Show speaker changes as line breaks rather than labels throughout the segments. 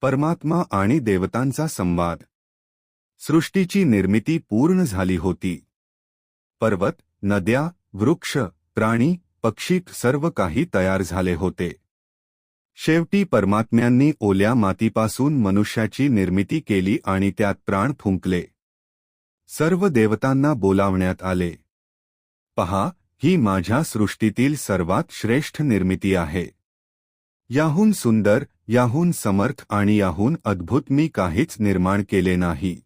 परमात्मा आणि देवतांचा संवाद. सृष्टीची निर्मिती पूर्ण झाली होती. पर्वत, नद्या, वृक्ष, प्राणी, पक्षी सर्व काही तयार झाले होते. शेवटी परमात्म्यांनी ओल्या मातीपासून मनुष्याची निर्मिती केली आणि त्यात प्राण फुंकले. सर्व देवतांना बोलावण्यात आले. पहा, ही माझ्या सृष्टीतील सर्वात श्रेष्ठ निर्मिती आहे. याहून सुंदर, याहून समर्थ आणि याहून अद्भुत मी काहीच निर्माण केले नाही.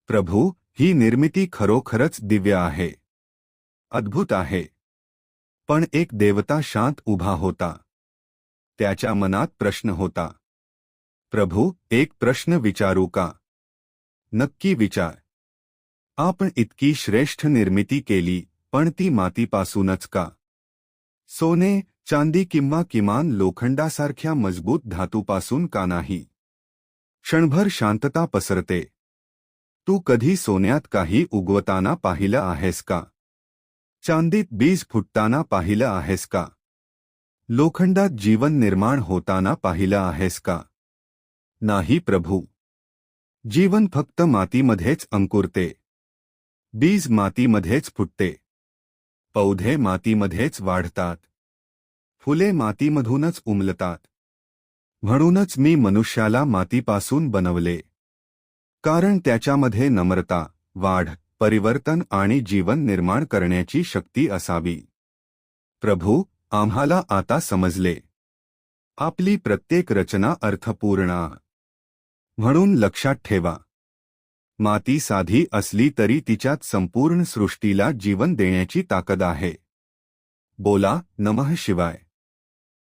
प्रभू, ही निर्मिती खरोखरच दिव्य आहे, अद्भुत आहे. पण एक देवता शांत उभा होता. त्याच्या मनात प्रश्न होता. प्रभू, एक प्रश्न विचारू का? नक्की विचार. आपण इतकी श्रेष्ठ निर्मिती केली, पण ती मातीपासूनच का? सोने, चांदी किंवा किमान लोखंडासारख्या मजबूत धातूपासून का नाही? क्षणभर शांतता पसरते. तू कधी सोन्यात काही उगवताना पाहिलं आहेस का? चांदीत बीज फुटताना पाहिलं आहेस का? लोखंडात जीवन निर्माण होताना पाहिलं आहेस का? नाही प्रभू. जीवन फक्त मातीमध्येच अंकुरते. बीज मातीमध्येच फुटते. पौधे मातीमध्येच वाढतात. फुले मातीमधूनच उमलतात. म्हणूनच मी मनुष्याला मातीपासून बनवले. कारण त्याच्यामध्ये नम्रता, वाढ, परिवर्तन आणि जीवन निर्माण करण्याची शक्ती असावी. प्रभू, आम्हाला आता समजले. आपली प्रत्येक रचना अर्थपूर्ण आहे. म्हणून लक्षात ठेवा, माती साधी असली तरी तिच्यात संपूर्ण सृष्टीला जीवन देण्याची ताकद आहे. बोला, नमः शिवाय.